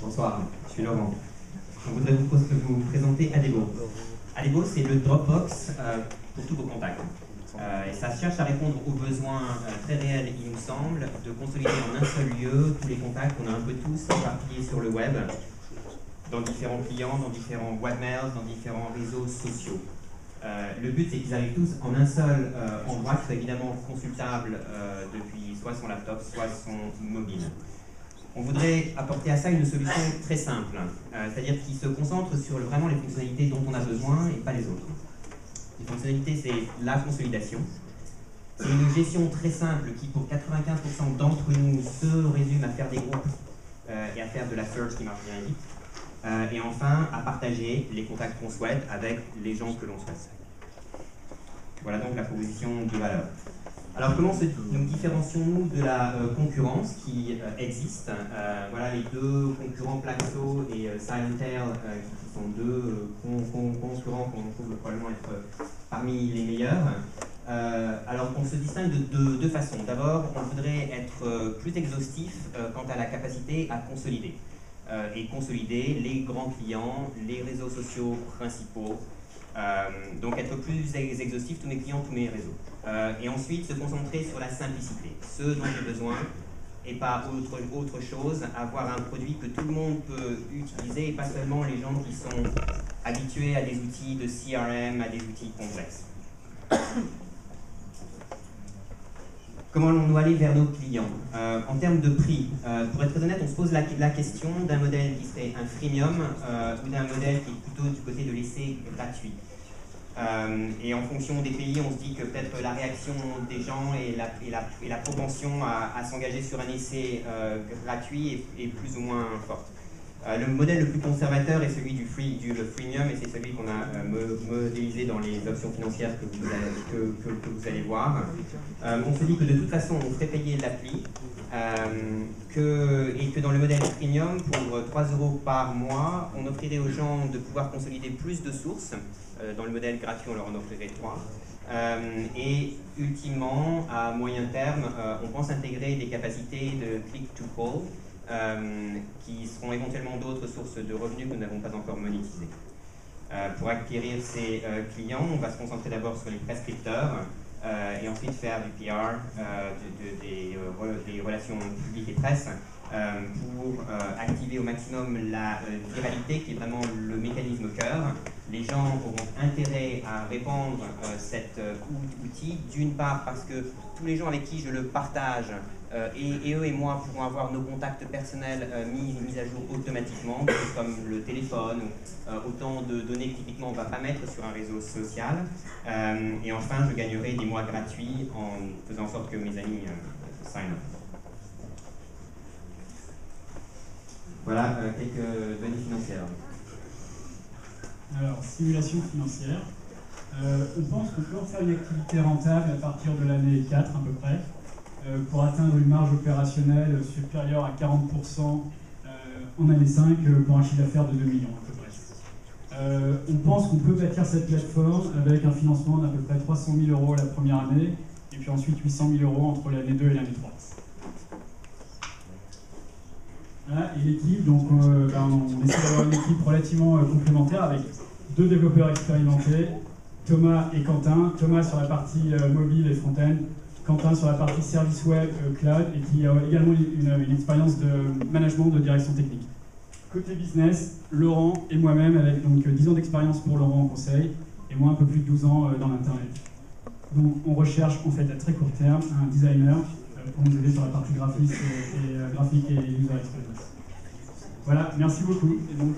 Bonsoir, je suis Laurent. Je voudrais vous présenter Adebo. Adebo, c'est le Dropbox pour tous vos contacts. Et ça cherche à répondre aux besoins très réels, il nous semble, de consolider en un seul lieu tous les contacts qu'on a un peu tous éparpillés sur le web, dans différents clients, dans différents webmails, dans différents réseaux sociaux. Le but, c'est qu'ils arrivent tous en un seul endroit, qui soit évidemment consultable depuis soit son laptop, soit son mobile. On voudrait apporter à ça une solution très simple, c'est-à-dire qui se concentre sur vraiment les fonctionnalités dont on a besoin et pas les autres. Les fonctionnalités, c'est la consolidation. C'est une gestion très simple qui, pour 95% d'entre nous, se résume à faire des groupes et à faire de la search qui marche bien vite. Et enfin, à partager les contacts qu'on souhaite avec les gens que l'on souhaite. Voilà donc la proposition de valeur. Alors comment nous différencions-nous de la concurrence qui existe? Voilà les deux concurrents Plaxo et Silentail qui sont deux concurrents qu'on trouve probablement être parmi les meilleurs. Alors on se distingue de deux façons. D'abord, on voudrait être plus exhaustif quant à la capacité à consolider. Et consolider les grands clients, les réseaux sociaux principaux, donc être plus exhaustif, tous mes clients, tous mes réseaux. Et ensuite se concentrer sur la simplicité, ce dont j'ai besoin, et pas autre chose, avoir un produit que tout le monde peut utiliser, et pas seulement les gens qui sont habitués à des outils de CRM, à des outils complexes. Comment allons-nous aller vers nos clients? En termes de prix, pour être très honnête, on se pose la question d'un modèle qui serait un freemium ou d'un modèle qui est plutôt du côté de l'essai gratuit. Et en fonction des pays, on se dit que peut-être la réaction des gens et la propension à s'engager sur un essai gratuit est plus ou moins forte. Le modèle le plus conservateur est celui du freemium, et c'est celui qu'on a modélisé dans les options financières que vous allez voir. On se dit que de toute façon, on ferait payer l'appli, et que dans le modèle freemium, pour 3 € par mois, on offrirait aux gens de pouvoir consolider plus de sources. Dans le modèle gratuit, on leur en offrirait 3. Et ultimement, à moyen terme, on pense intégrer des capacités de click-to-call, qui seront éventuellement d'autres sources de revenus que nous n'avons pas encore monétisées. Pour acquérir ces clients, on va se concentrer d'abord sur les prescripteurs et ensuite faire du PR, des relations publiques et presse, pour activer au maximum la viralité, qui est vraiment le mécanisme cœur. Les gens auront intérêt à répandre cet outil, d'une part parce que tous les gens avec qui je le partage, et eux et moi pourront avoir nos contacts personnels mis à jour automatiquement, comme le téléphone, ou autant de données que typiquement on ne va pas mettre sur un réseau social. Et enfin, je gagnerai des mois gratuits en faisant en sorte que mes amis sign up. Voilà quelques données financières. Alors, simulation financière. On pense qu'on peut en faire une activité rentable à partir de l'année 4 à peu près, pour atteindre une marge opérationnelle supérieure à 40% en année 5 pour un chiffre d'affaires de 2 millions à peu près. On pense qu'on peut bâtir cette plateforme avec un financement d'à peu près 300 000 € la première année, et puis ensuite 800 000 € entre l'année 2 et l'année 3. Voilà, et l'équipe, donc on essaie d'avoir une équipe relativement complémentaire avec 2 développeurs expérimentés, Thomas et Quentin. Thomas sur la partie mobile et front-end, Quentin sur la partie service web cloud, et qui a également une expérience de management, de direction technique. Côté business, Laurent et moi-même avec donc 10 ans d'expérience pour Laurent en conseil, et moi un peu plus de 12 ans dans l'internet. Donc on recherche en fait à très court terme un designer pour nous aider sur la partie graphique et user experience. Voilà, merci beaucoup. Et donc,